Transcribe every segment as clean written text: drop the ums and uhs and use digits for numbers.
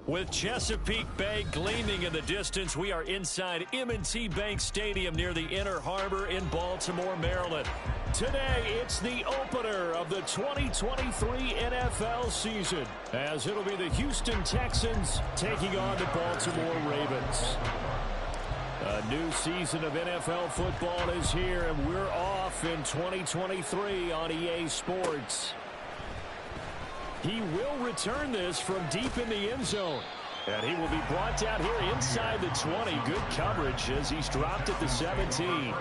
With Chesapeake Bay gleaming in the distance, we are inside M&T Bank Stadium near the Inner Harbor in Baltimore, Maryland. Today, it's the opener of the 2023 NFL season, as it'll be the Houston Texans taking on the Baltimore Ravens. A new season of NFL football is here, and we're off in 2023 on EA Sports. He will return this from deep in the end zone. And he will be brought down here inside the 20. Good coverage as he's dropped at the 17.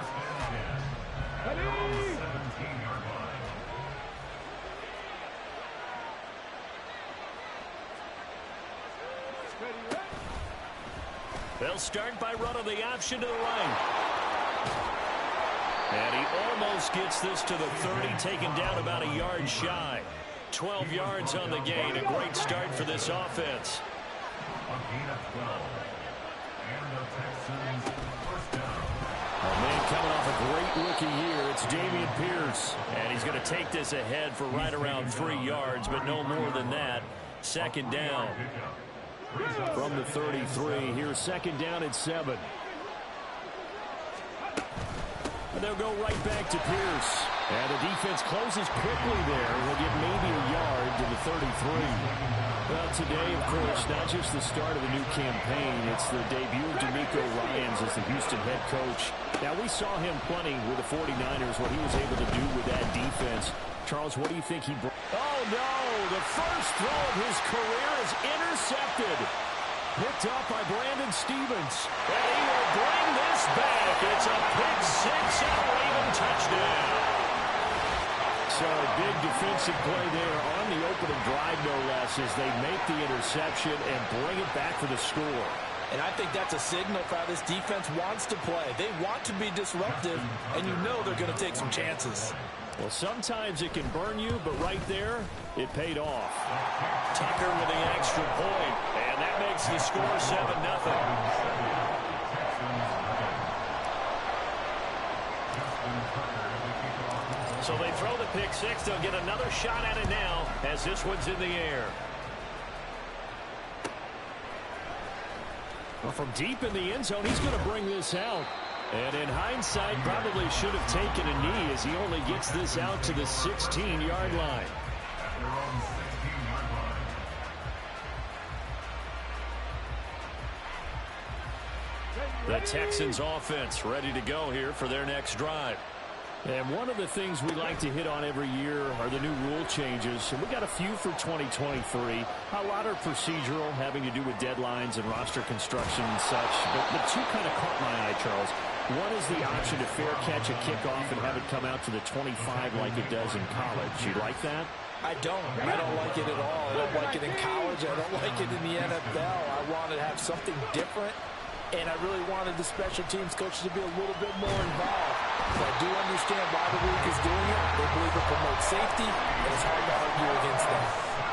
They'll start by running the option to the right. And he almost gets this to the 30, taken down about a yard shy. 12 yards on the gain. A great start for this offense. Oh, man, coming off a great rookie year, it's Dameon Pierce. And he's going to take this ahead for right around 3 yards, but no more than that. Second down. From the 33, here's second down at 7. And they'll go right back to Pierce. And the defense closes quickly there. He'll get maybe a yard to the 33. Well, today, of course, not just the start of a new campaign. It's the debut of DeMeco Ryans as the Houston head coach. Now, we saw him plenty with the 49ers, what he was able to do with that defense. Charles, what do you think he brought? Oh, no! The first throw of his career is intercepted. Picked up by Brandon Stephens. And he will bring this back. It's a pick six and a Raven touchdown. So a big defensive play there on the opening drive, no less, as they make the interception and bring it back for the score. And I think that's a signal for how this defense wants to play. They want to be disruptive, and you know they're going to take some chances. Well, sometimes it can burn you, but right there, it paid off. Tucker with the extra point, and that makes the score 7-0. So they throw the pick six. They'll get another shot at it now as this one's in the air. Well, from deep in the end zone, he's going to bring this out. And in hindsight, probably should have taken a knee as he only gets this out to the 16-yard line. The Texans offense ready to go here for their next drive. And one of the things we like to hit on every year are the new rule changes. And we got a few for 2023. A lot are procedural, having to do with deadlines and roster construction and such. But two kind of caught my eye, Charles. One is the option to fair catch a kickoff and have it come out to the 25 like it does in college. You like that? I don't like it at all. I don't like it in college. I don't like it in the NFL. I wanted to have something different. And I really wanted the special teams coaches to be a little bit more involved. So I do understand why the league is doing it. They believe it promotes safety, and it's hard to argue against that.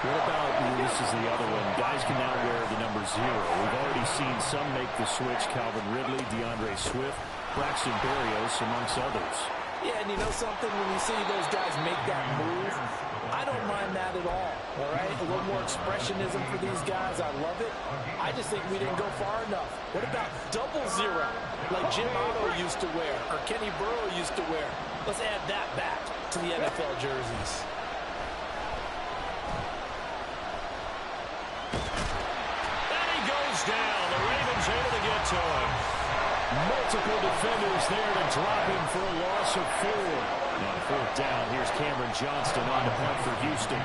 What about, this is the other one, guys can now wear the number 0. We've already seen some make the switch, Calvin Ridley, DeAndre Swift, Braxton Berrios, amongst others. Yeah, and you know something? When you see those guys make that move, I don't mind that at all right? A little more expressionism for these guys. I love it. I just think we didn't go far enough. What about 00, like Jim Otto used to wear or Kenny Burrow used to wear? Let's add that back to the NFL jerseys. And he goes down. The Ravens able to get to him. Multiple defenders there to drop him for a loss of 4. On 4th down, here's Cameron Johnston on the punt for Houston.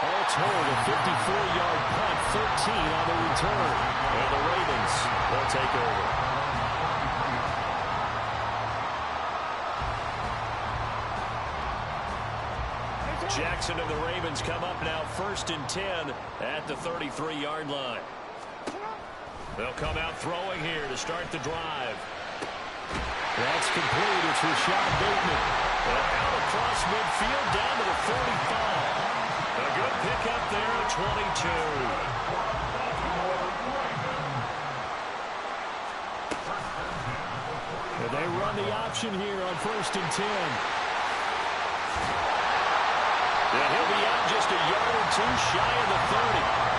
All told, a 54-yard punt, 13 on the return. And the Ravens will take over. Jackson and the Ravens come up now 1st and 10 at the 33-yard line. They'll come out throwing here to start the drive. That's complete. It's Rashad Bateman. And out across midfield down to the 45. A good pickup there at 22. They run the option here on 1st and 10. And he'll be out just a yard or two shy of the 30.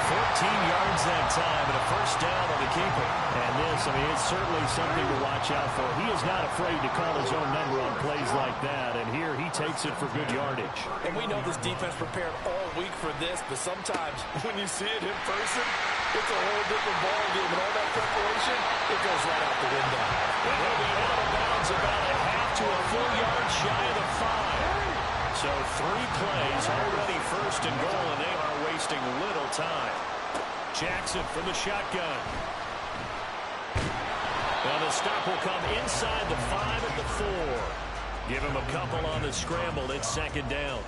14 yards that time and a first down on the keeper. And this, I mean, it's certainly something to watch out for. He is not afraid to call his own number on plays like that. And here he takes it for good yardage. And we know this defense prepared all week for this, but sometimes when you see it in person, it's a whole different ballgame. And all that preparation, it goes right out the window. And he'll be out of bounds about a half to a full yard shy of the 5. So 3 plays already 1st and goal, and they are wasting little time. Jackson from the shotgun. Now the stop will come inside the 5 at the 4. Give him a couple on the scramble. It's 2nd down.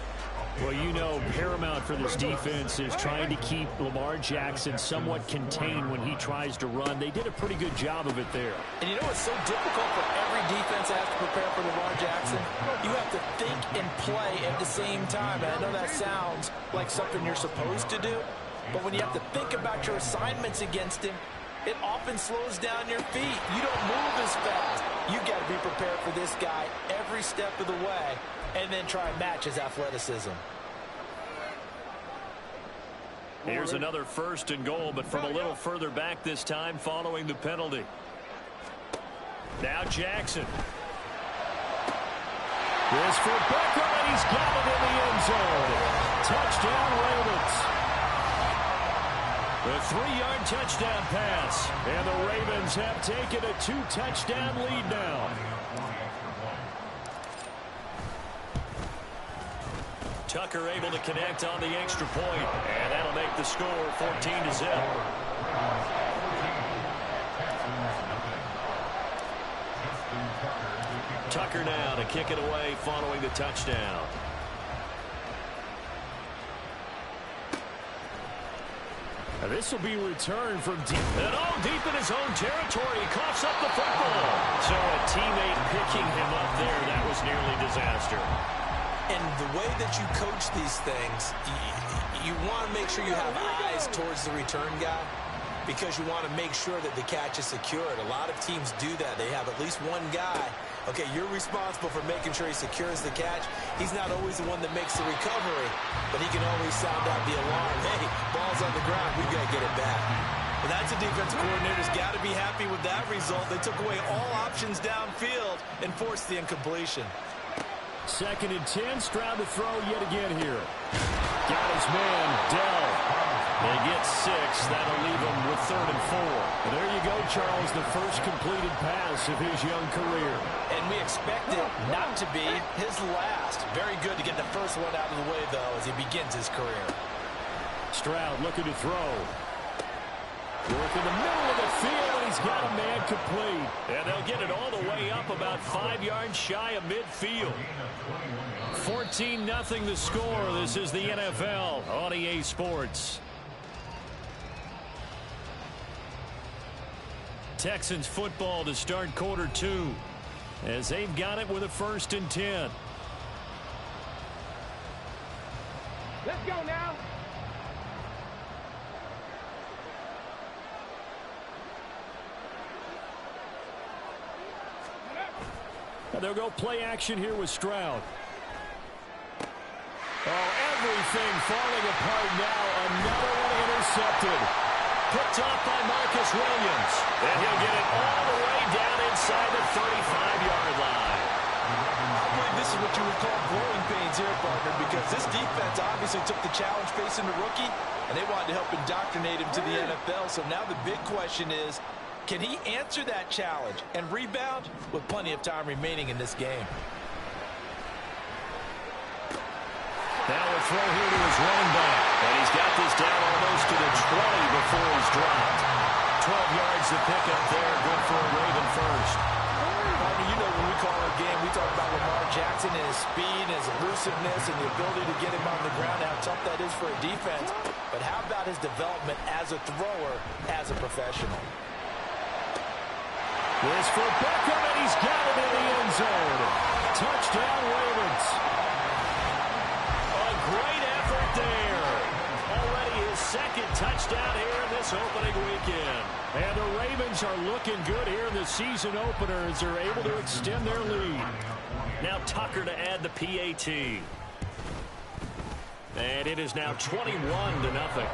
Well, you know, paramount for this defense is trying to keep Lamar Jackson somewhat contained when he tries to run. They did a pretty good job of it there. And you know it's so difficult for every defense that has to prepare for Lamar Jackson? You have to think and play at the same time. And I know that sounds like something you're supposed to do, but when you have to think about your assignments against him, it often slows down your feet. You don't move as fast. You got to be prepared for this guy every step of the way and then try and match his athleticism. Here's another 1st and goal, but from a little further back this time following the penalty. Now Jackson. This for Beckham, and he's got it in the end zone. Touchdown, Ravens. A 3-yard touchdown pass. And the Ravens have taken a 2-touchdown lead now. Tucker able to connect on the extra point, and that'll make the score 14-0. Tucker now to kick it away following the touchdown. And this will be returned from deep. And all deep in his own territory. He coughs up the football. So a teammate picking him up there, that was nearly disaster. And the way that you coach these things, you want to make sure you have eyes towards the return guy because you want to make sure that the catch is secured. A lot of teams do that. They have at least one guy. Okay, you're responsible for making sure he secures the catch. He's not always the one that makes the recovery, but he can always sound out the alarm. Hey, ball's on the ground. We've got to get it back. Well, that's a defensive coordinator's got to be happy with that result. They took away all options downfield and forced the incompletion. 2nd and 10. Stroud to throw yet again here. Got his man, Dell. They get 6. That'll leave him with 3rd and 4. There you go, Charles, the first completed pass of his young career. And we expect it not to be his last. Very good to get the first one out of the way, though, as he begins his career. Stroud looking to throw. Work in the middle of the field, and he's got a man complete. And they'll get it all the way up about 5 yards shy of midfield. 14-0 the score. This is the NFL on EA Sports. Texans football to start quarter 2 as they've got it with a 1st and 10. Let's go now. They'll go play action here with Stroud. Oh, everything falling apart now. Another one intercepted. Picked off by Marcus Williams. And he'll get it all the way down inside the 35-yard line. I believe this is what you would call growing pains here, partner, because this defense obviously took the challenge facing the rookie, and they wanted to help indoctrinate him to the NFL. So now the big question is, can he answer that challenge and rebound with plenty of time remaining in this game? Now a throw here to his running back. And he's got this down almost to the 20 before he's dropped. 12 yards to pick up there. Good for a Raven first. You know, when we call our game, we talk about Lamar Jackson and his speed, and his elusiveness, and the ability to get him on the ground, how tough that is for a defense. But how about his development as a thrower, as a professional? This for Beckham, and he's got it in the end zone. Touchdown, Ravens. A great effort there. Already his 2nd touchdown here in this opening weekend. And the Ravens are looking good here in the season openers are able to extend their lead. Now Tucker to add the PAT. And it is now 21-0.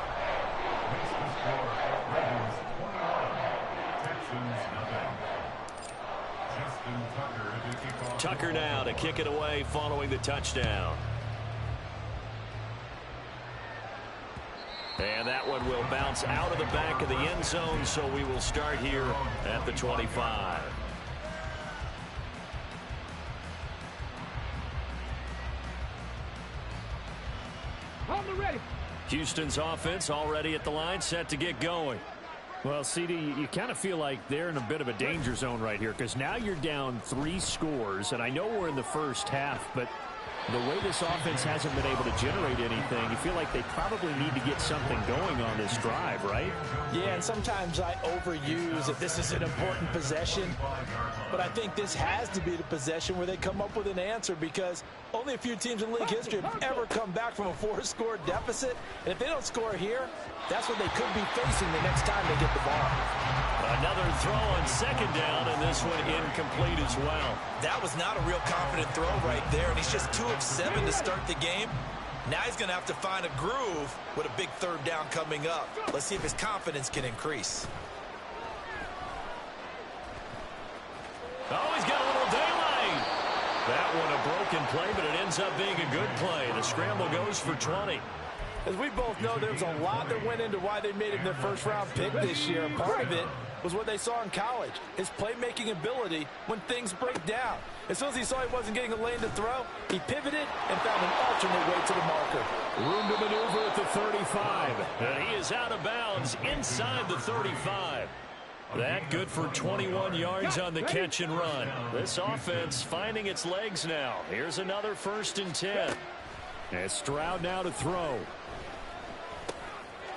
Tucker now to kick it away following the touchdown. And that one will bounce out of the back of the end zone, so we will start here at the 25. Ready. Houston's offense already at the line, set to get going. Well, CD, you kind of feel like they're in a bit of a danger zone right here because now you're down 3 scores, and I know we're in the first half, but the way this offense hasn't been able to generate anything, you feel like they probably need to get something going on this drive, right? Yeah, and sometimes I overuse that this is an important possession, but I think this has to be the possession where they come up with an answer because only a few teams in league history have ever come back from a 4-score deficit, and if they don't score here, that's what they could be facing the next time they get the ball. Another throw on second down, and this one incomplete as well. That was not a real confident throw right there, and he's just 2 of 7 to start the game. Now he's going to have to find a groove with a big third down coming up. Let's see if his confidence can increase. Oh, he's got a little daylight. That one a broken play, but it ends up being a good play. The scramble goes for 20. As we both know, there's a lot that went into why they made him their first-round pick this year. And part of it was what they saw in college, his playmaking ability when things break down. As soon as he saw he wasn't getting a lane to throw, he pivoted and found an alternate way to the marker. Room to maneuver at the 35. And he is out of bounds inside the 35. That good for 21 yards on the catch and run. This offense finding its legs now. Here's another 1st and 10. And Stroud now to throw.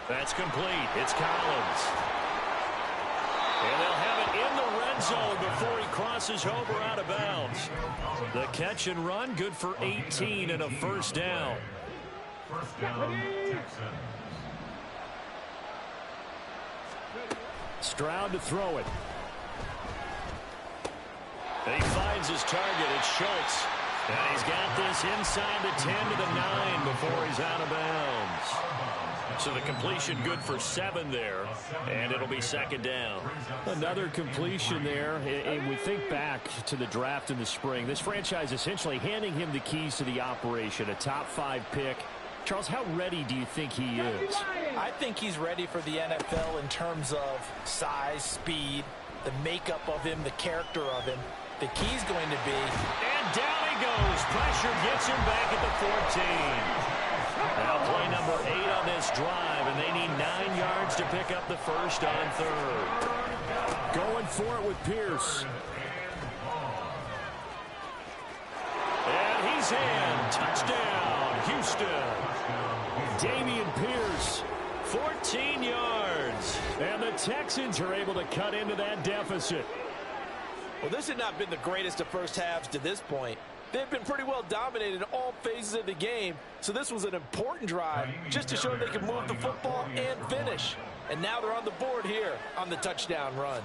That's complete. It's Collins. And they'll have it in the red zone before he crosses over out of bounds. The catch and run, good for 18 and a 1st down. First down, Texans. Stroud to throw it. And he finds his target. It's Schultz. And he's got this inside the 10 to the 9 before he's out of bounds. So the completion good for 7 there, and it'll be 2nd down. Another completion there, and we think back to the draft in the spring. This franchise essentially handing him the keys to the operation, a top 5 pick. Charles, how ready do you think he is? I think he's ready for the NFL in terms of size, speed, the makeup of him, the character of him. The key's going to be... And down he goes. Pressure gets him back at the 14. Now play number 8 on this drive, and they need 9 yards to pick up the 1st on 3rd. Going for it with Pierce. And he's in. Touchdown, Houston. Dameon Pierce, 14 yards. And the Texans are able to cut into that deficit. Well, this had not been the greatest of first halves to this point. They've been pretty well dominated in all phases of the game, so this was an important drive just to show they can move the football and finish. And now they're on the board here on the touchdown run.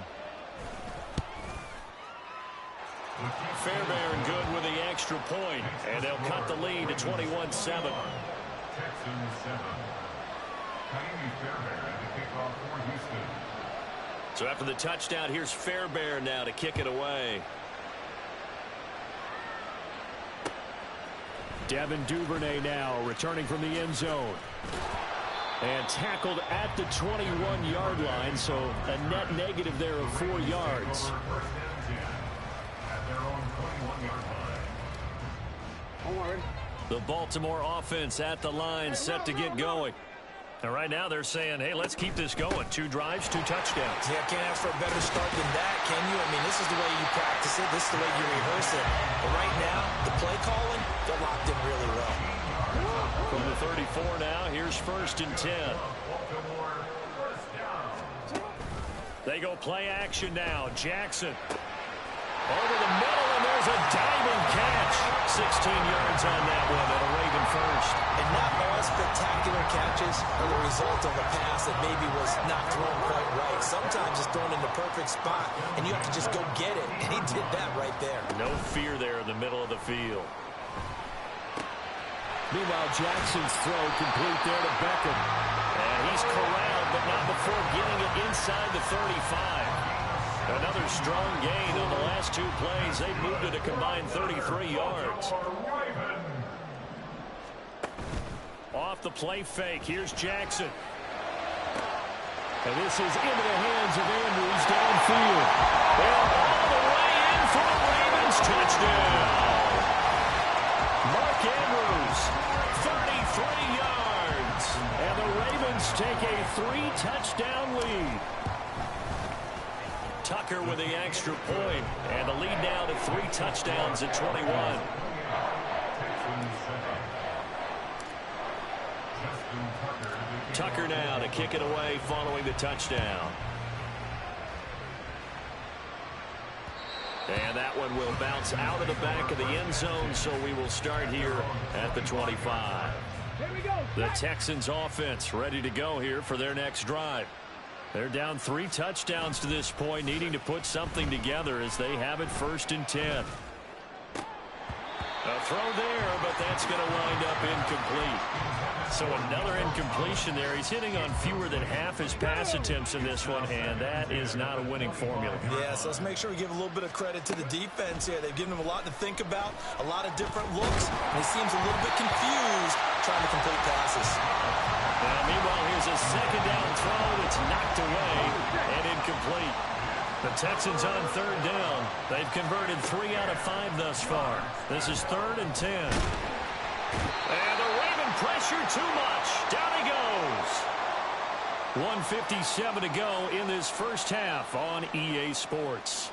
Fairbairn good with the extra point, and they'll cut the lead to 21-7. Texans 7. Ka'imi Fairbairn to kick off for Houston. So after the touchdown, here's Fairbairn now to kick it away. Devin Duvernay now returning from the end zone. And tackled at the 21-yard line, so a net negative there of 4 yards. The Baltimore offense at the line, set to get going. And right now they're saying, hey, let's keep this going. 2 drives, 2 touchdowns. Yeah, can't ask for a better start than that, can you? I mean, this is the way you practice it. This is the way you rehearse it. But right now, the play calling, they're locked in really well. From the 34 now, here's 1st and 10. They go play action now. Jackson over the middle, and there's a diving catch. 16 yards on that one, and a Raven first. And not all spectacular catches are the result of a pass that maybe was not thrown quite right. Sometimes it's thrown in the perfect spot, and you have to just go get it. And he did that right there. No fear there in the middle of the field. Meanwhile, Jackson's throw complete there to Beckham. And he's corralled, but not before getting it inside the 35. Another strong gain on the last two plays. They've moved it a combined 33 yards. Off the play fake. Here's Jackson. And this is into the hands of Andrews downfield. And all the way in for the Ravens touchdown. Mark Andrews, 33 yards. And the Ravens take a 3-touchdown lead. Tucker with the extra point, and the lead now to 3 touchdowns at 21. Tucker now to kick it away following the touchdown. And that one will bounce out of the back of the end zone, so we will start here at the 25. The Texans offense ready to go here for their next drive. They're down 3 touchdowns to this point, needing to put something together as they have it 1st and 10. A throw there, but that's going to wind up incomplete. So another incompletion there. He's hitting on fewer than half his pass attempts in this one, and that is not a winning formula. Yes, let's make sure we give a little bit of credit to the defense here. They've given him a lot to think about, a lot of different looks, and he seems a little bit confused trying to complete passes. Now, meanwhile, here's a 2nd down throw that's knocked away and incomplete. The Texans on 3rd down. They've converted 3 out of 5 thus far. This is 3rd and 10. And the Raven pressure too much. Down he goes. 1:57 to go in this first half on EA Sports.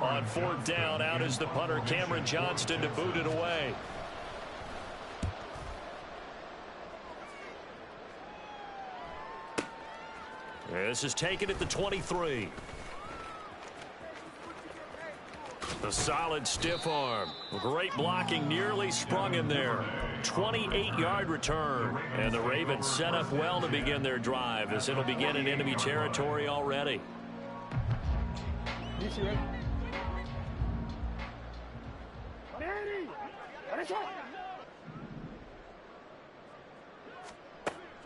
On 4th down, out is the punter, Cameron Johnston, to boot it away. This is taken at the 23. The solid stiff arm. Great blocking, nearly sprung him there. 28-yard return. And the Ravens set up well to begin their drive as it'll begin in enemy territory already.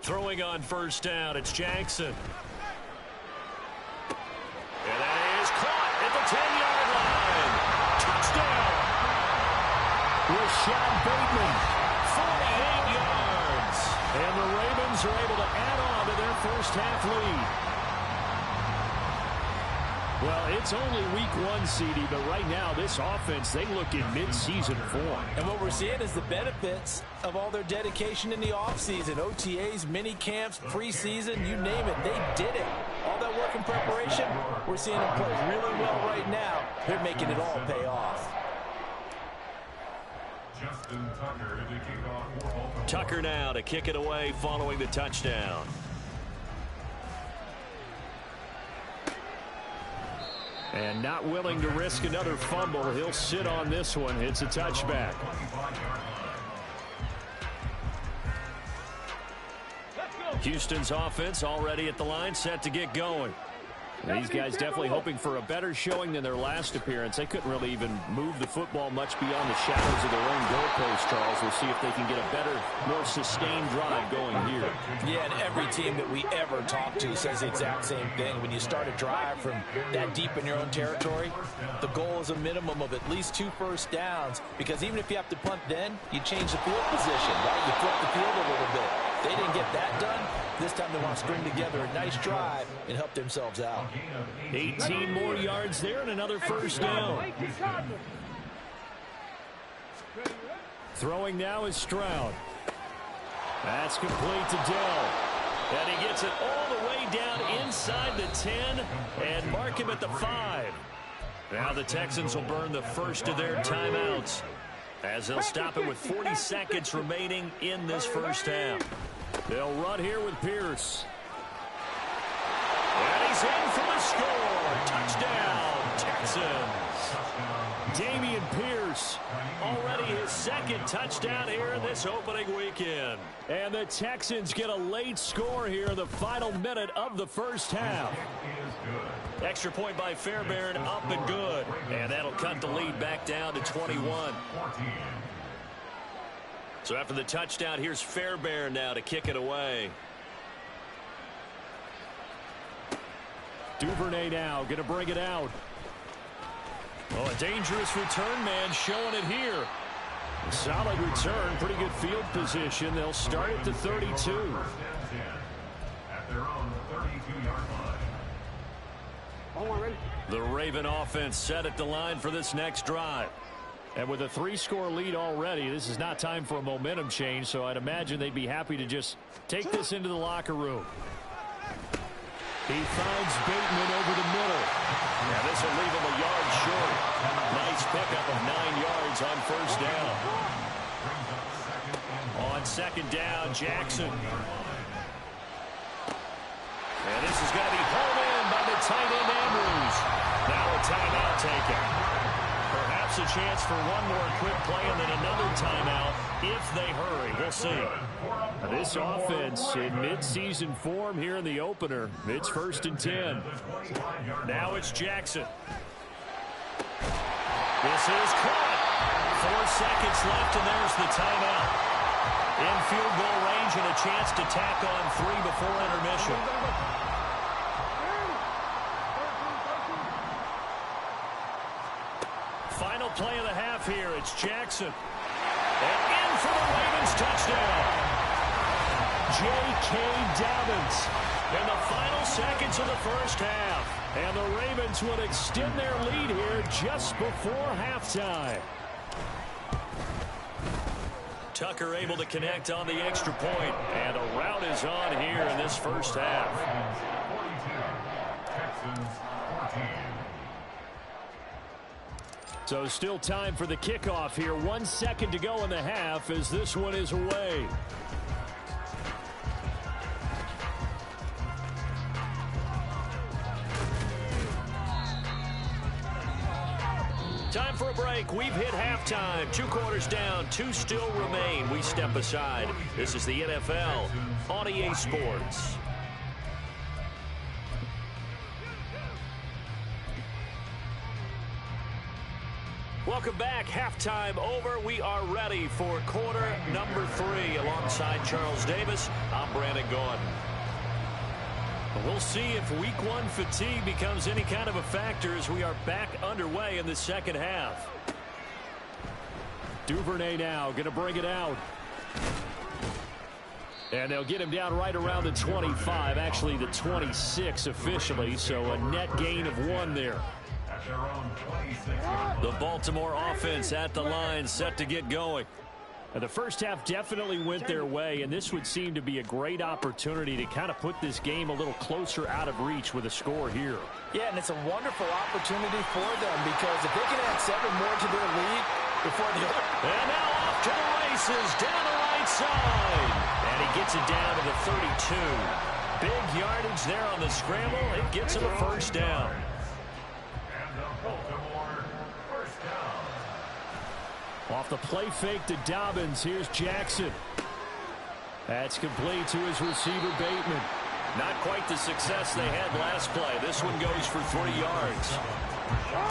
Throwing on 1st down, it's Jackson. And that is caught at the 10-yard line. Touchdown. Rashad Bateman, 48 yards. and the Ravens are able to add on to their first half lead. Well, it's only week 1, CD, but right now this offense, they look in mid-season form. And what we're seeing is the benefits of all their dedication in the offseason. OTAs, mini camps, preseason, you name it, they did it. All that work and preparation, we're seeing them play really well right now. They're making it all pay off. Justin Tucker to kick off. Tucker now to kick it away following the touchdown. And not willing to risk another fumble. He'll sit on this one. It's a touchback. Houston's offense already at the line, set to get going. These guys definitely hoping for a better showing than their last appearance. They couldn't really even move the football much beyond the shadows of their own goalpost, Charles. We'll see if they can get a better, more sustained drive going here. Yeah, and every team that we ever talk to says the exact same thing. When you start a drive from that deep in your own territory, the goal is a minimum of at least 2 first downs, because even if you have to punt then, you change the field position, right? You flip the field a little bit. They didn't get that done. This time they want to string together a nice drive and help themselves out. 18 more yards there and another first down. Throwing now is Stroud. That's complete to Dell. And he gets it all the way down inside the 10 and mark him at the 5. Now the Texans will burn the first of their timeouts as they'll stop it with 40 seconds remaining in this first half. They'll run here with Pierce. And he's in for the score. Touchdown, Texans. Damian Pierce. Already his second touchdown here in this opening weekend. And the Texans get a late score here in the final minute of the first half. Extra point by Fairbairn, up and good. And that'll cut the lead back down to 21. So after the touchdown, here's Fairbairn now to kick it away. Duvernay now going to bring it out. Oh, a dangerous return man showing it here. Solid return, pretty good field position. They'll start at the 32. At their own 32-yard line. The Raven offense set at the line for this next drive. And with a 3-score lead already, this is not time for a momentum change, so I'd imagine they'd be happy to just take this into the locker room. He finds Bateman over the middle. Yeah, this will leave him a yard short. Nice pickup of 9 yards on first down. On second down, Jackson. And this is going to be hauled in by the tight end, Andrews. Now a timeout taken. Perhaps a chance for one more quick play and then another timeout if they hurry. We'll see. This offense in mid-season form here in the opener. It's 1st and 10. Now it's Jackson. This is caught. 4 seconds left, and there's the timeout. In field goal range and a chance to tack on 3 before intermission. Final play of the half here. It's Jackson. And in for the Ravens touchdown. J.K. Dobbins in the final seconds of the first half. And the Ravens would extend their lead here just before halftime. Tucker able to connect on the extra point. And a route is on here in this first half. 42. Texans 14. So still time for the kickoff here. 1 second to go in the half as this one is away. Time for a break. We've hit halftime. 2 quarters down. 2 still remain. We step aside. This is the NFL on EA Sports. Welcome back. Halftime over. We are ready for quarter number 3. Alongside Charles Davis, I'm Brandon Gaudin. We'll see if week 1 fatigue becomes any kind of a factor as we are back underway in the second half. Duvernay now going to bring it out. And they'll get him down right around the 25, actually the 26 officially, so a net gain of 1 there. The Baltimore offense at the line, set to get going. And the first half definitely went their way, and this would seem to be a great opportunity to kind of put this game a little closer out of reach with a score here. Yeah, and it's a wonderful opportunity for them because if they can add 7 more to their lead before the other. And now off to the races, down the right side. And he gets it down to the 32. Big yardage there on the scramble. It gets him a first down. Off the play fake to Dobbins, here's Jackson. That's complete to his receiver, Bateman. Not quite the success they had last play. This one goes for 3 yards.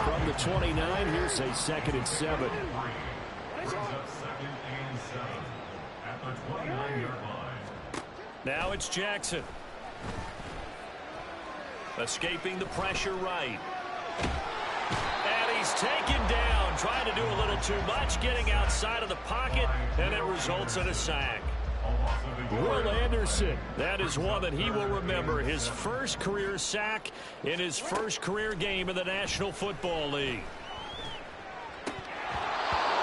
From the 29, here's a 2nd and 7. Now it's Jackson. Escaping the pressure right. And he's taken down, trying to do a little too much, getting outside of the pocket, and it results in a sack. Will Anderson, that is one that he will remember. His first career sack in his first career game in the National Football League.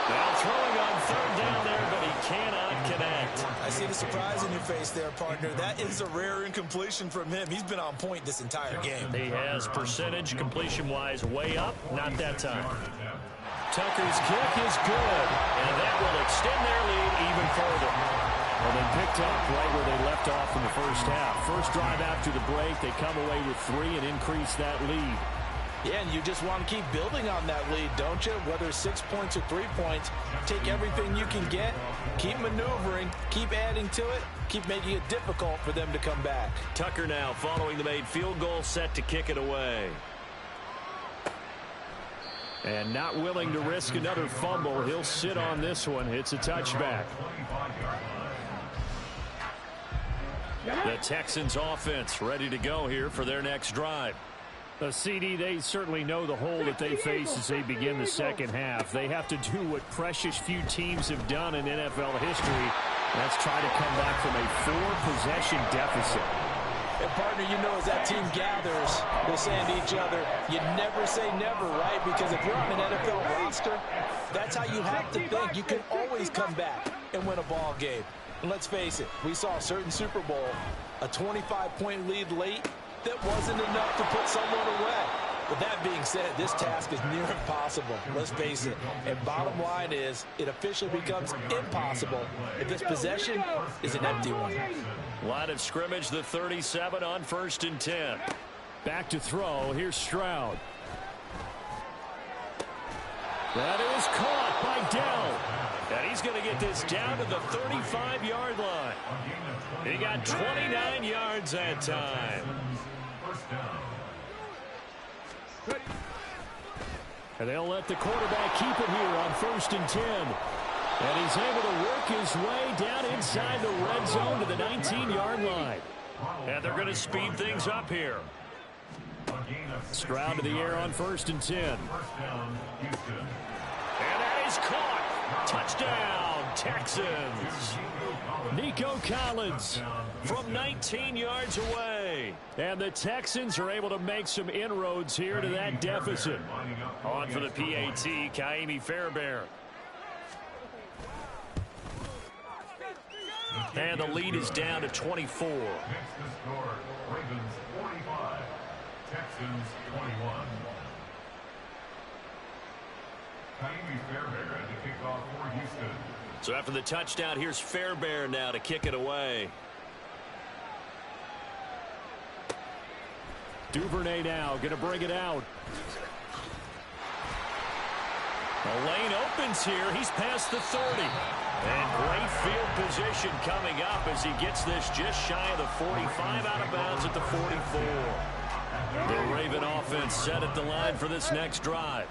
Now throwing on 3rd down there, but he cannot connect. I see the surprise in your face there, partner. That is a rare incompletion from him. He's been on point this entire game. He has percentage completion-wise way up, not that time. Tucker's kick is good, and that will extend their lead even further. Well, they picked up right where they left off in the first half. First drive after the break, they come away with 3 and increase that lead. Yeah, and you just want to keep building on that lead, don't you? Whether it's 6 points or 3 points, take everything you can get, keep maneuvering, keep adding to it, keep making it difficult for them to come back. Tucker now following the made field goal, set to kick it away. And not willing to risk another fumble. He'll sit on this one. It's a touchback. The Texans offense ready to go here for their next drive. CD, they certainly know the hole that they face as they begin the second half. They have to do what precious few teams have done in NFL history. That's try to come back from a 4-possession deficit. And partner, you know, as that team gathers, they're saying to each other, you never say never, right? Because if you're on an NFL roster, that's how you have to think. You can always come back and win a ball game. And let's face it, we saw a certain Super Bowl, a 25-point lead late, that wasn't enough to put someone away. But that being said, this task is near impossible. Let's face it. And bottom line is, it officially becomes impossible if this possession is an empty one. Line of scrimmage, the 37 on 1st and 10. Back to throw. Here's Stroud. That is caught by Dell. And he's going to get this down to the 35-yard line. He got 29 yards that time. And they'll let the quarterback keep it here on 1st and 10. And he's able to work his way down inside the red zone to the 19-yard line. And they're going to speed things up here. Stroud to the air on 1st and 10. And that is caught. Touchdown, Texans. Nico Collins from 19 yards away. And the Texans are able to make some inroads here to that deficit. On for the PAT, Ka'imi Fairbairn. And the lead is down to 24. Next to score, Ravens 45, Texans 21. Ka'imi Fairbairn to kick off for Houston. So after the touchdown, here's Fairbairn now to kick it away. Duvernay now going to bring it out. The lane opens here. He's past the 30. And great field position coming up as he gets this just shy of the 45, out of bounds at the 44. The Raven offense set at the line for this next drive.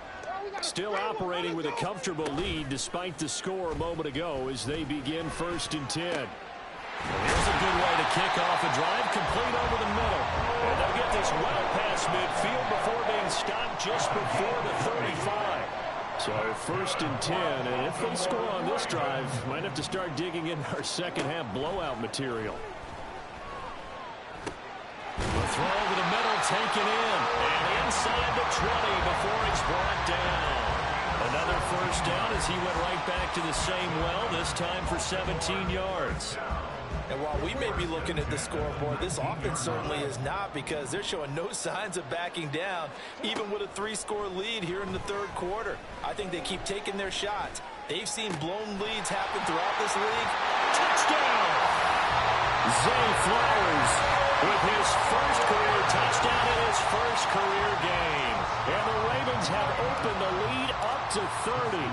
Still operating with a comfortable lead despite the score a moment ago as they begin 1st and 10. Here's a good way to kick off a drive, complete over the middle. And they'll get this well past midfield before being stopped just before the 35. So 1st and 10, and if they score on this drive, might have to start digging in our second half blowout material. The throw over the middle taken in, and inside the 20 before it's brought down. Another 1st down as he went right back to the same well, this time for 17 yards. And while we may be looking at the scoreboard, this offense certainly is not, because they're showing no signs of backing down, even with a 3-score lead here in the 3rd quarter. I think they keep taking their shots. They've seen blown leads happen throughout this league. Touchdown! Zay Flowers with his first career touchdown in his first career game. And the Ravens have opened the lead up to 30.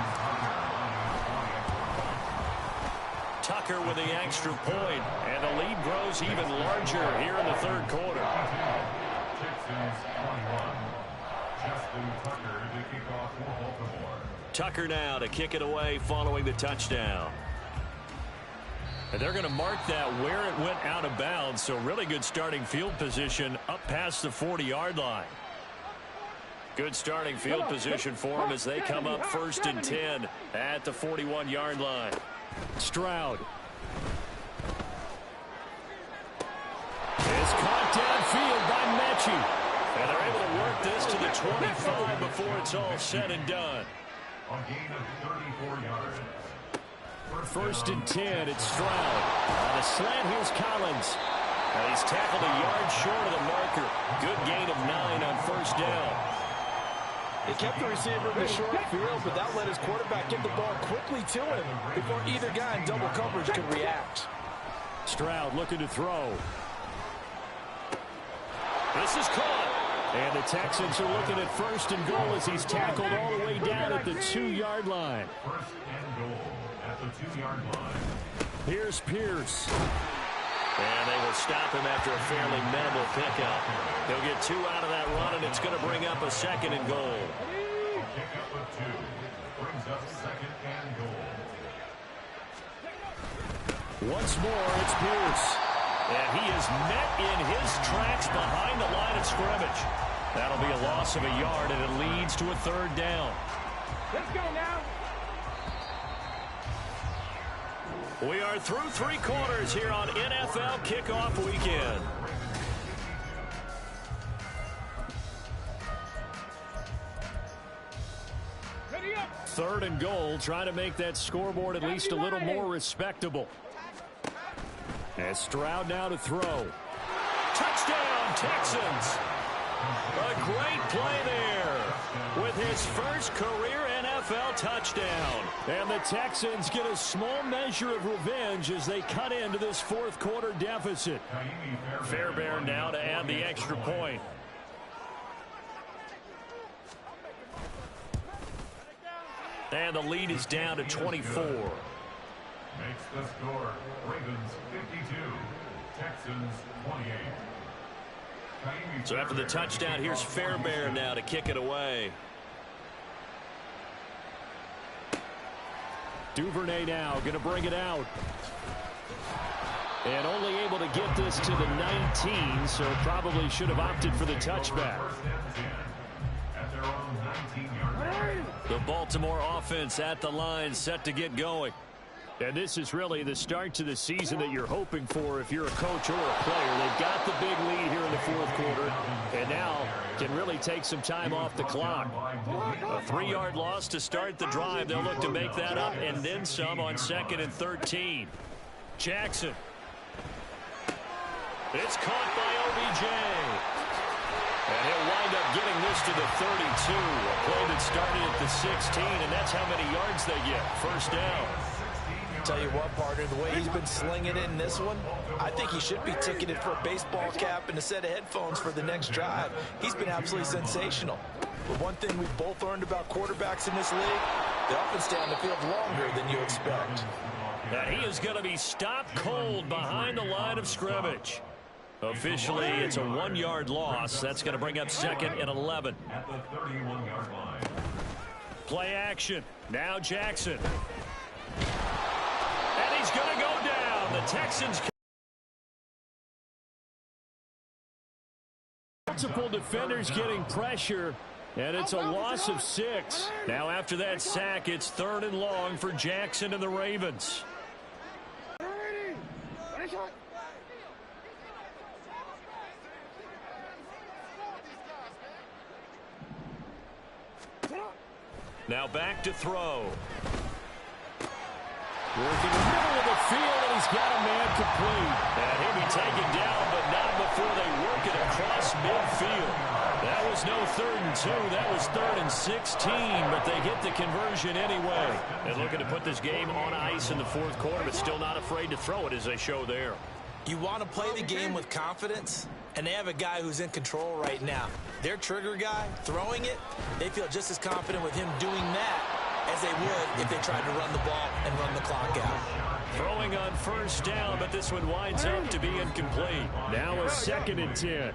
Tucker with the extra point, and the lead grows even larger here in the 3rd quarter. Texans 21. Justin Tucker to kick off for Baltimore. Tucker now to kick it away following the touchdown. And they're going to mark that where it went out of bounds, so really good starting field position up past the 40-yard line. Good starting field position for them as they come up 1st and 10 at the 41-yard line. Stroud. It's caught downfield by Mechie. And they're able to work this to the 25 before it's all said and done. On gain of 34 yards. 1st and 10, it's Stroud. On a slant, here's Collins. And he's tackled a yard short of the marker. Good gain of 9 on 1st down. They kept the receiver in the short field, but that let his quarterback get the ball quickly to him before either guy in double coverage could react. Stroud looking to throw. This is caught. And the Texans are looking at 1st and goal as he's tackled all the way down at the 2-yard line. 1st and goal at the 2-yard line. Here's Pierce. And they will stop him after a fairly minimal pickup. He'll get 2 out of that run, and it's going to bring up a 2nd and goal. Pickup of 2 brings up 2nd and goal. Once more, it's Pierce. And he is met in his tracks behind the line of scrimmage. That'll be a loss of a yard, and it leads to a 3rd down. Let's go now. We are through 3 quarters here on NFL Kickoff Weekend. Ready up. 3rd and goal, trying to make that scoreboard at least a little more respectable. And Stroud now to throw. Touchdown, Texans. A great play there with his first career NFL touchdown. And the Texans get a small measure of revenge as they cut into this 4th quarter deficit. Fairbairn now to add the extra point. And the lead is down to 24. Makes the score Ravens 52, Texans 28. So after the touchdown, here's Fairbairn now to kick it away. Duvernay now going to bring it out. And only able to get this to the 19, so probably should have opted for the touchback. The Baltimore offense at the line, set to get going. And this is really the start to the season that you're hoping for if you're a coach or a player. They've got the big lead here in the 4th quarter, and now can really take some time off the clock. A 3-yard loss to start the drive. They'll look to make that up and then some on 2nd and 13. Jackson. It's caught by OBJ. And he'll wind up getting this to the 32. A play that started at the 16, and that's how many yards they get. 1st down. Tell you what, partner, the way he's been slinging it in this one, I think he should be ticketed for a baseball cap and a set of headphones for the next drive. He's been absolutely sensational. But one thing we've both learned about quarterbacks in this league, they often stay on the field longer than you expect. And he is going to be stopped cold behind the line of scrimmage. Officially, it's a 1-yard loss. That's going to bring up 2nd and 11. At the 31-yard line. Play action. Now Jackson. And he's going to go down. The Texans. Multiple defenders getting pressure, and it's a loss of 6. Now after that sack, it's 3rd and long for Jackson and the Ravens. Now back to throw. Working the middle of the field, and he's got a man complete. And he'll be taken down, but not before they work it across midfield. That was no 3rd and 2. That was 3rd and 16, but they get the conversion anyway. And looking to put this game on ice in the 4th quarter, but still not afraid to throw it as they show there. You want to play the game with confidence, and they have a guy who's in control right now. Their trigger guy, throwing it, they feel just as confident with him doing that as they would if they tried to run the ball and run the clock out. Throwing on 1st down, but this one winds up to be incomplete. Now a 2nd and 10.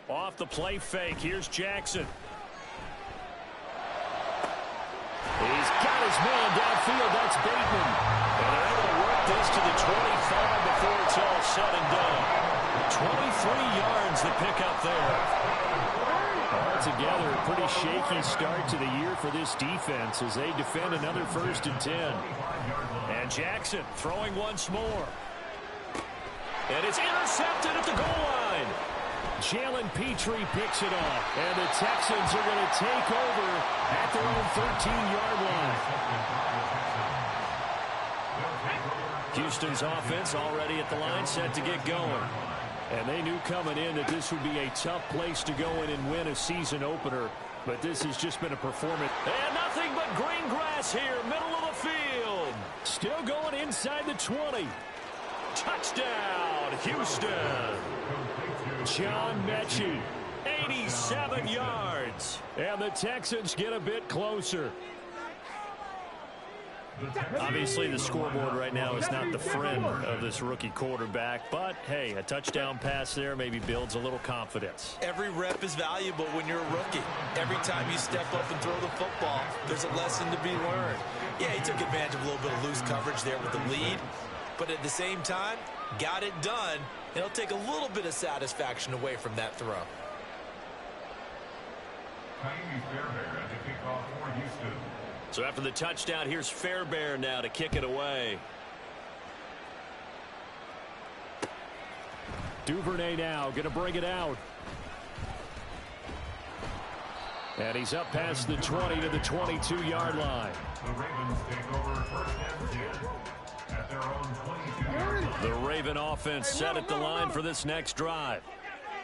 Off the play fake, here's Jackson. He's got his man downfield. That's Bateman. And they're able to work this to the 25 before it's all said and done. 23 yards to pick up there. Altogether, a pretty shaky start to the year for this defense as they defend another 1st and 10. And Jackson throwing once more. And it's intercepted at the goal line. Jalen Petrie picks it off, and the Texans are going to take over at their own 13-yard line. Houston's offense already at the line, set to get going. And they knew coming in that this would be a tough place to go in and win a season opener, but this has just been a performance. And nothing but green grass here, middle of the field. Still going inside the 20. Touchdown, Houston. John Mechie, 87 yards. And the Texans get a bit closer. Obviously, the scoreboard right now is not the friend of this rookie quarterback. But, hey, a touchdown pass there maybe builds a little confidence. Every rep is valuable when you're a rookie. Every time you step up and throw the football, there's a lesson to be learned. Yeah, he took advantage of a little bit of loose coverage there with the lead. But at the same time, got it done. It'll take a little bit of satisfaction away from that throw. Ka'imi Fairbairn at the kickoff for Houston. So after the touchdown, here's Fairbairn now to kick it away. Duvernay now going to bring it out. And he's up past the 20 to the 22-yard line. The Ravens take over first and 10 at their own 22-yard line. The Raven offense set at the line for this next drive.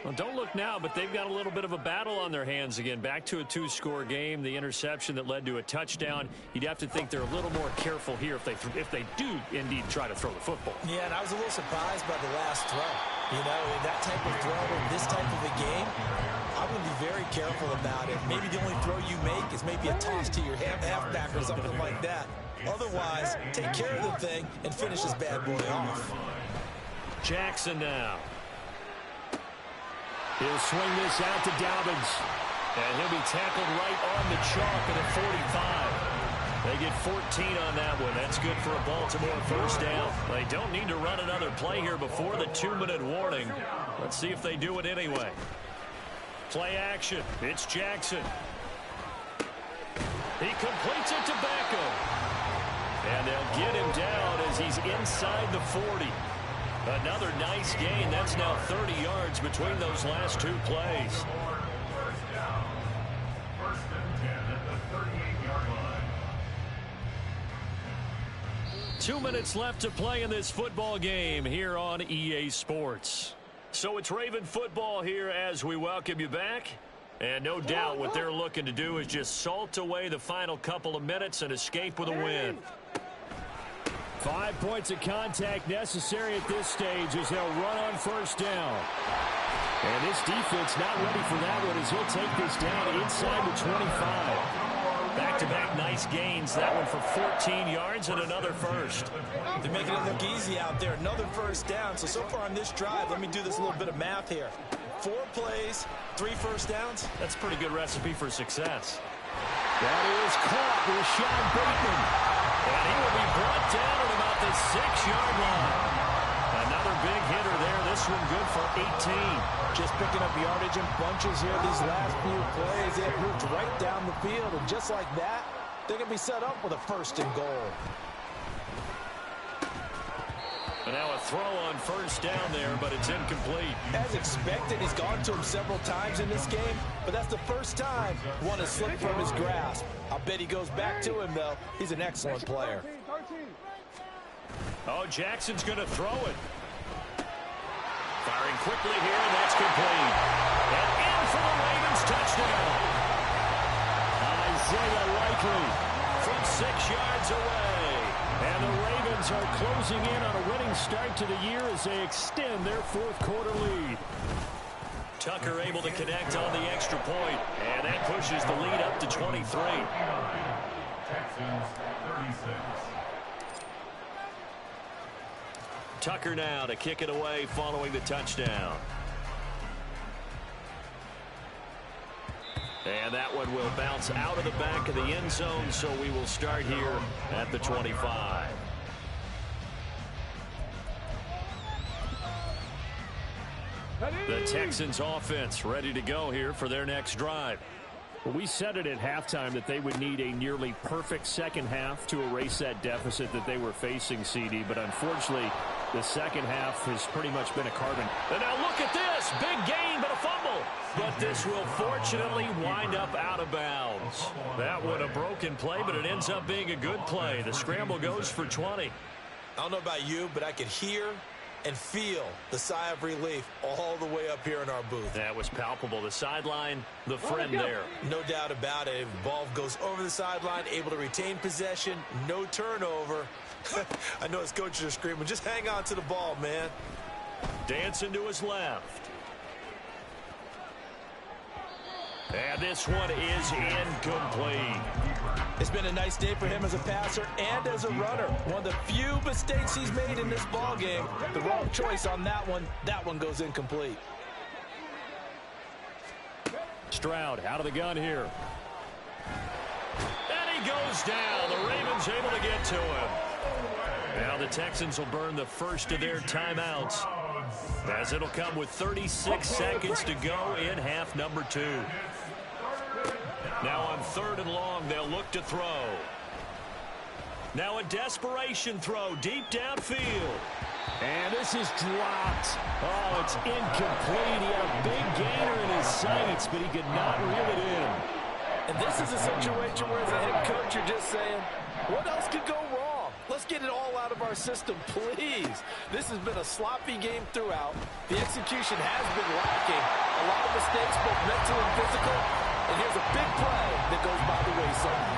Well, don't look now, but they've got a little bit of a battle on their hands again. Back to a two-score game. The interception that led to a touchdown. You'd have to think they're a little more careful here if they do indeed try to throw the football. Yeah, and I was a little surprised by the last throw. You know, in that type of throw in this type of a game, I'm going to be very careful about it. Maybe the only throw you make is maybe a toss to your halfback or something like that. Otherwise, take care of the thing and finish this bad boy off. Jackson now. He'll swing this out to Dobbins. And he'll be tackled right on the chalk at the 45. They get 14 on that one. That's good for a Baltimore first down. They don't need to run another play here before the 2-minute warning. Let's see if they do it anyway. Play action. It's Jackson. He completes it to Beckham. And they'll get him down as he's inside the 40. Another nice gain. That's now 30 yards between those last two plays. First down. First and 10 at the 38-yard line. 2 minutes left to play in this football game here on EA Sports. So it's Raven football here as we welcome you back. And no doubt what they're looking to do is just salt away the final couple of minutes and escape with a win. 5 points of contact necessary at this stage as they'll run on first down. And this defense not ready for that one as he'll take this down inside the 25. Back-to-back nice gains. That one for 14 yards and another first. They're making it look easy out there. Another first down. So far on this drive, let me do this little bit of math here. 4 plays, 3 first downs. That's a pretty good recipe for success. That is caught with Sean Bateman. And he will be brought down at about the 6-yard line. Another big hitter there. This one good for 18. Just picking up yardage in bunches here these last few plays. They have moved right down the field. And just like that, they're going to be set up with a first and goal. And now a throw on first down there, but it's incomplete. As expected, he's gone to him several times in this game, but that's the first time one has slipped from his grasp. I'll bet he goes back to him, though. He's an excellent player. Oh, Jackson's going to throw it. Firing quickly here, and that's complete. And in for the Ravens touchdown. Isaiah Likely from 6 yards away. And the Ravens are closing in on a winning start to the year as they extend their fourth-quarter lead. Tucker able to connect on the extra point, and that pushes the lead up to 23. Texans 36. Tucker now to kick it away following the touchdown. And that one will bounce out of the back of the end zone, so we will start here at the 25. The Texans offense ready to go here for their next drive. Well, we said it at halftime that they would need a nearly perfect second half to erase that deficit that they were facing, CD, but unfortunately the second half has pretty much been a carbon. And now look at this, big gain but a fumble. But this will fortunately wind up out of bounds. That one a broken play, but it ends up being a good play. The scramble goes for 20. I don't know about you, but I could hear and feel the sigh of relief all the way up here in our booth. That was palpable. The sideline, the friend there. No doubt about it. Ball goes over the sideline, able to retain possession, no turnover. I know his coaches are screaming, just hang on to the ball, man. Dancing to his left. And this one is incomplete. It's been a nice day for him as a passer and as a runner. One of the few mistakes he's made in this ball game. The wrong choice on that one. That one goes incomplete. Stroud out of the gun here. And he goes down. The Ravens able to get to him. Now the Texans will burn the first of their timeouts, as it'll come with 36 seconds to go in half number 2. Now on 3rd and long, they'll look to throw. Now a desperation throw deep downfield. And this is dropped. Oh, it's incomplete. He had a big gainer in his sights, but he could not reel it in. And this is a situation where as a head coach, you're just saying, what else could go wrong? Let's get it all out of our system, please. This has been a sloppy game throughout. The execution has been lacking. A lot of mistakes, both mental and physical. And here's a big play that goes by the wayside.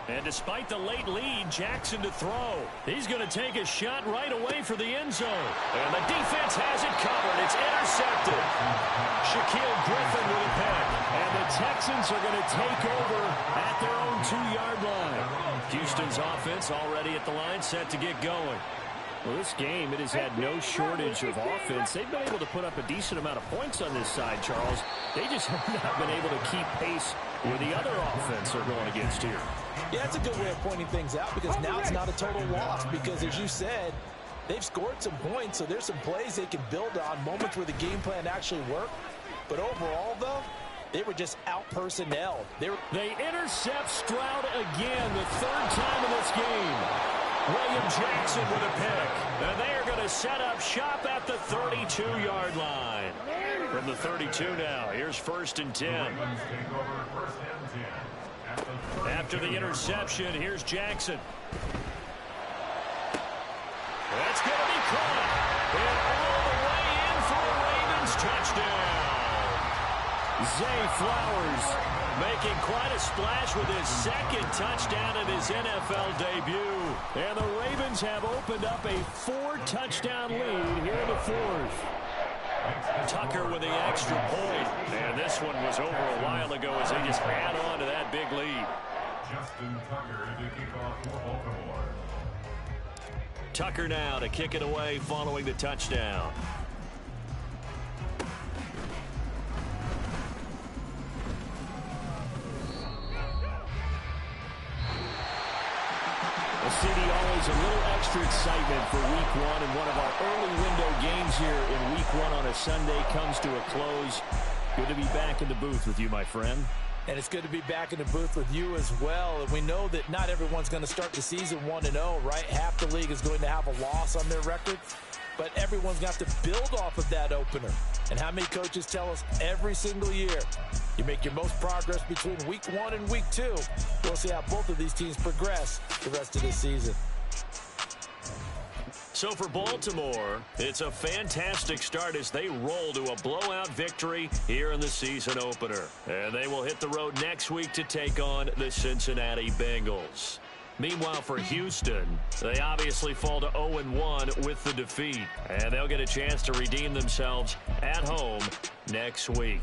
And despite the late lead, Jackson to throw. He's going to take a shot right away for the end zone. And the defense has it covered. It's intercepted. Shaquille Griffin with a pick. And the Texans are going to take over at their own 2-yard line. Houston's offense already at the line, set to get going. Well, this game, it has had no shortage of offense. They've been able to put up a decent amount of points on this side, Charles. They just have not been able to keep pace with the other offense they're going against here. Yeah, that's a good way of pointing things out, because now it's not a total loss, because as you said, they've scored some points, so there's some plays they can build on, moments where the game plan actually worked. But overall, though, they were just out-personnelled. They intercept Stroud again, the 3rd time in this game. William Jackson with a pick. And they are going to set up shop at the 32-yard line. From the 32 now, here's 1st and 10. After the interception, here's Jackson. That's going to be caught. And all the way in for a Ravens touchdown. Zay Flowers making quite a splash with his 2nd touchdown in his NFL debut. And the Ravens have opened up a 4-touchdown lead here in the 4th. Tucker with the extra point. And this one was over a while ago as they just add on to that big lead. Justin Tucker to kick off for Baltimore. Tucker now to kick it away following the touchdown. Well, CD, always a little extra excitement for Week 1, and one of our early window games here in Week 1 on a Sunday comes to a close. Good to be back in the booth with you, my friend. And it's good to be back in the booth with you as well. And we know that not everyone's going to start the season 1-0, right? Half the league is going to have a loss on their record. But everyone's got to build off of that opener. And how many coaches tell us every single year, you make your most progress between Week 1 and Week 2. We'll see how both of these teams progress the rest of this season. So for Baltimore, it's a fantastic start as they roll to a blowout victory here in the season opener. And they will hit the road next week to take on the Cincinnati Bengals. Meanwhile, for Houston, they obviously fall to 0-1 with the defeat. And they'll get a chance to redeem themselves at home next week.